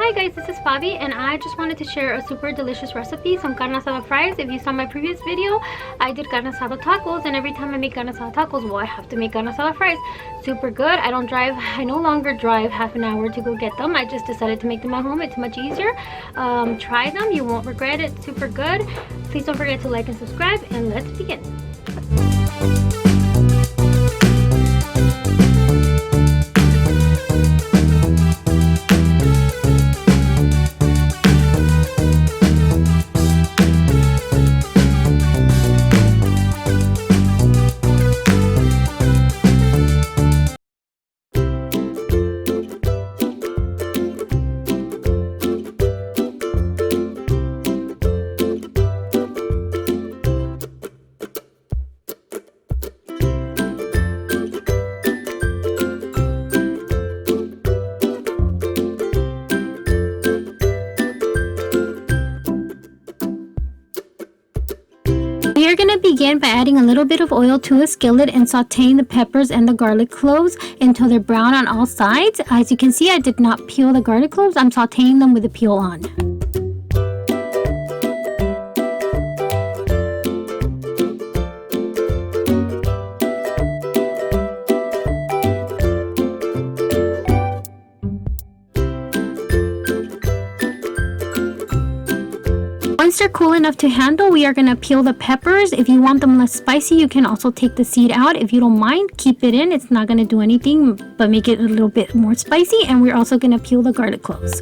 Hi guys, this is Fabi and I just wanted to share a super delicious recipe, some carne asada fries. If you saw my previous video, I did carne asada tacos, and every time I make carne asada tacos, well, I have to make carne asada fries. Super good. I no longer drive half an hour to go get them. I just decided to make them at home. It's much easier. Try them, you won't regret it. Super good. Please don't forget to like and subscribe, and let's begin. We are going to begin by adding a little bit of oil to a skillet and sauteing the peppers and the garlic cloves until they're brown on all sides. As you can see, I did not peel the garlic cloves. I'm sauteing them with the peel on. Once they're cool enough to handle, we are going to peel the peppers. If you want them less spicy, you can also take the seed out. If you don't mind, keep it in. It's not going to do anything but make it a little bit more spicy. And we're also going to peel the garlic cloves.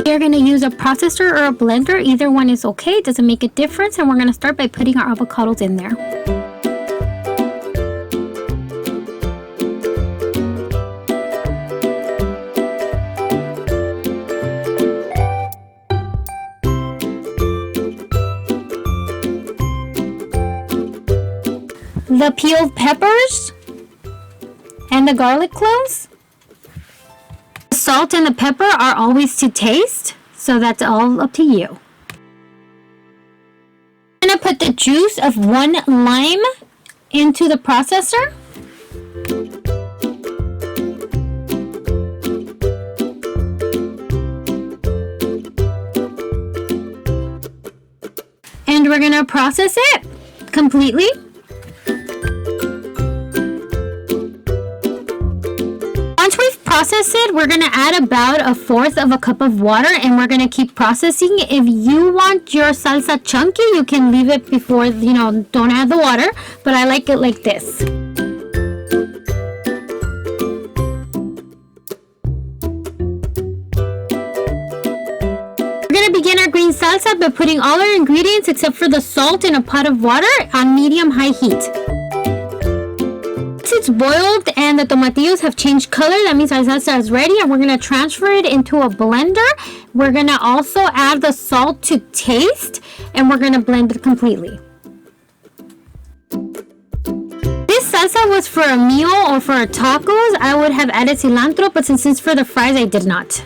We are going to use a processor or a blender. Either one is okay. It doesn't make a difference. And we're going to start by putting our avocados in there. The peeled peppers and the garlic cloves. The salt and the pepper are always to taste, so that's all up to you. I'm going to put the juice of 1 lime into the processor. And we're going to process it completely. Once we've processed it, we're going to add about 1/4 cup of water, and we're going to keep processing. If you want your salsa chunky, you can leave it before, don't add the water, but I like it like this. We're going to begin our green salsa by putting all our ingredients except for the salt in a pot of water on medium-high heat. It's boiled and the tomatillos have changed color, that means our salsa is ready, and we're going to transfer it into a blender. We're going to also add the salt to taste, and we're going to blend it completely. This salsa was for a meal or for tacos. I would have added cilantro, but since it's for the fries, I did not.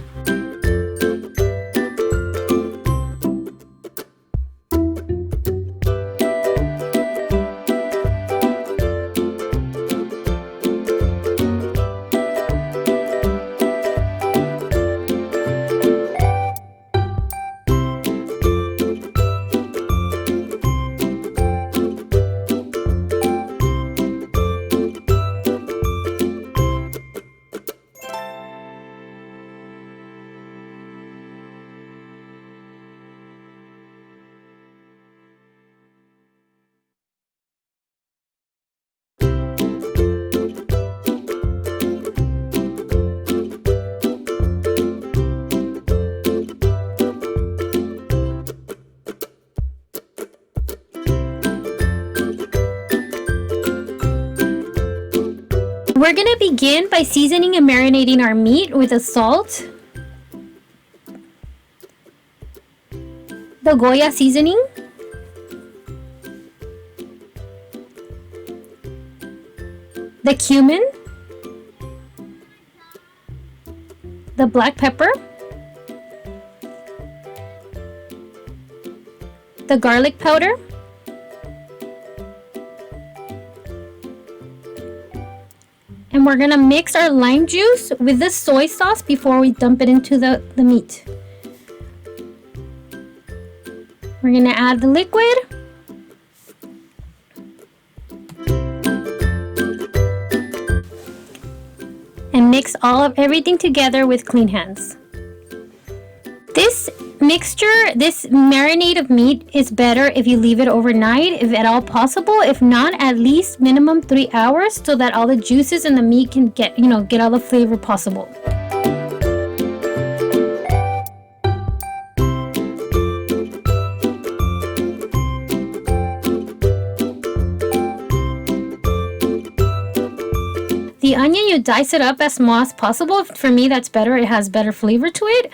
We're going to begin by seasoning and marinating our meat with the salt, the Goya seasoning, the cumin, the black pepper, the garlic powder, And we're gonna mix our lime juice with the soy sauce before we dump it into the meat. We're gonna add the liquid. And mix all of everything together with clean hands. This mixture, this marinade of meat is better if you leave it overnight, if at all possible. If not, at least minimum 3 hours so that all the juices in the meat can get all the flavor possible. The onion, you dice it up as small as possible. For me, that's better. It has better flavor to it.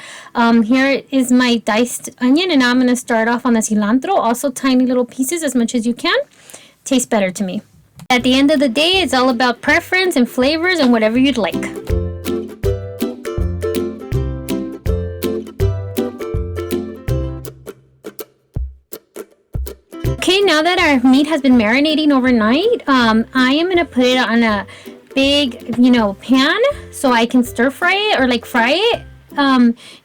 Here is my diced onion, and now I'm going to start off on the cilantro. Also tiny little pieces, as much as you can. Tastes better to me. At the end of the day, it's all about preference and flavors and whatever you'd like. Okay, now that our meat has been marinating overnight, I am going to put it on a big pan so I can stir fry it or like fry it.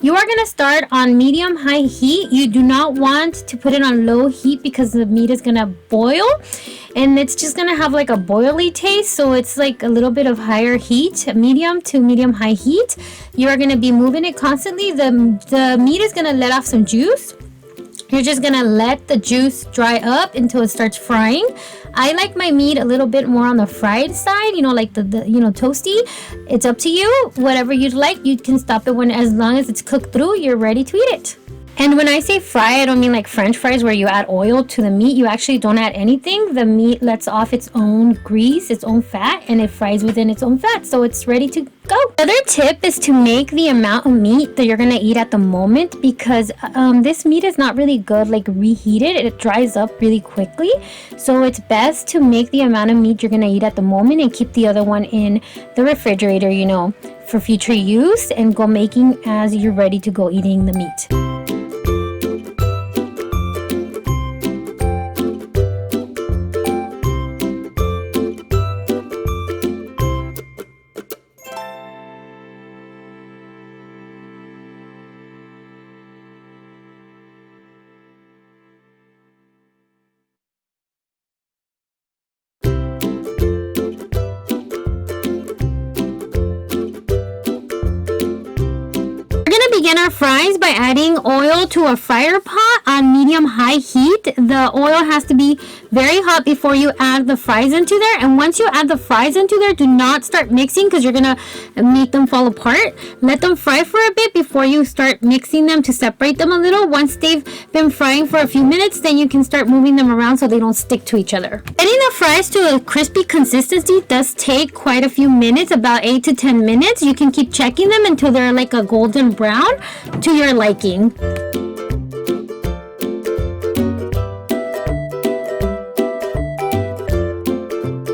You are gonna start on medium high heat. You do not want to put it on low heat because the meat is gonna boil and it's just gonna have like a boily taste. So it's like a little bit of higher heat, medium to medium high heat. You are gonna be moving it constantly. The meat is gonna let off some juice. You're just gonna let the juice dry up until it starts frying. I like my meat a little bit more on the fried side, like the toasty. It's up to you. Whatever you'd like, you can stop it as long as it's cooked through, you're ready to eat it. And when I say fry, I don't mean like French fries where you add oil to the meat. You actually don't add anything. The meat lets off its own grease, its own fat, and it fries within its own fat. So it's ready to go. Another tip is to make the amount of meat that you're going to eat at the moment, because this meat is not really good like reheated. It dries up really quickly. So it's best to make the amount of meat you're going to eat at the moment and keep the other one in the refrigerator, for future use, and go making as you're ready to go eating the meat. Begin our fries by adding oil to a fryer pot on medium-high heat. The oil has to be very hot before you add the fries into there. And once you add the fries into there, do not start mixing because you're going to make them fall apart. Let them fry for a bit before you start mixing them to separate them a little. Once they've been frying for a few minutes, then you can start moving them around so they don't stick to each other. Getting the fries to a crispy consistency does take quite a few minutes, about 8 to 10 minutes. You can keep checking them until they're like a golden brown to your liking.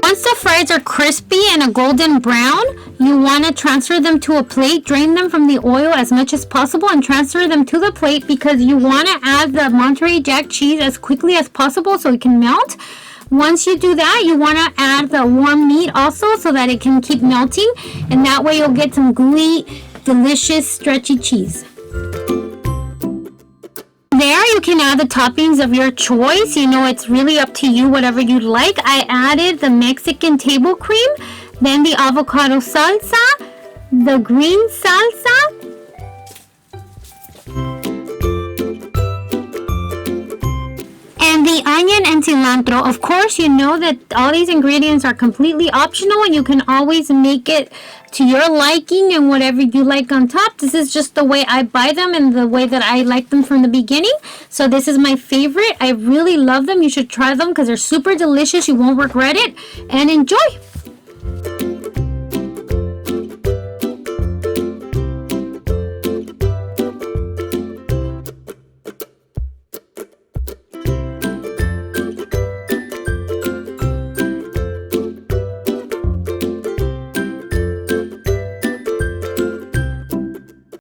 Once the fries are crispy and a golden brown, you want to transfer them to a plate. Drain them from the oil as much as possible and transfer them to the plate because you want to add the Monterey Jack cheese as quickly as possible so it can melt. Once you do that, you want to add the warm meat also so that it can keep melting, and that way you'll get some gooey, delicious, stretchy cheese. There, you can add the toppings of your choice. It's really up to you, whatever you'd like. I added the Mexican table cream, then the avocado salsa, the green salsa, and the onion and cilantro. Of course, you know that all these ingredients are completely optional and you can always make it to your liking and whatever you like on top. This is just the way I buy them and the way that I like them from the beginning. So this is my favorite. I really love them. You should try them because they're super delicious. You won't regret it. And enjoy!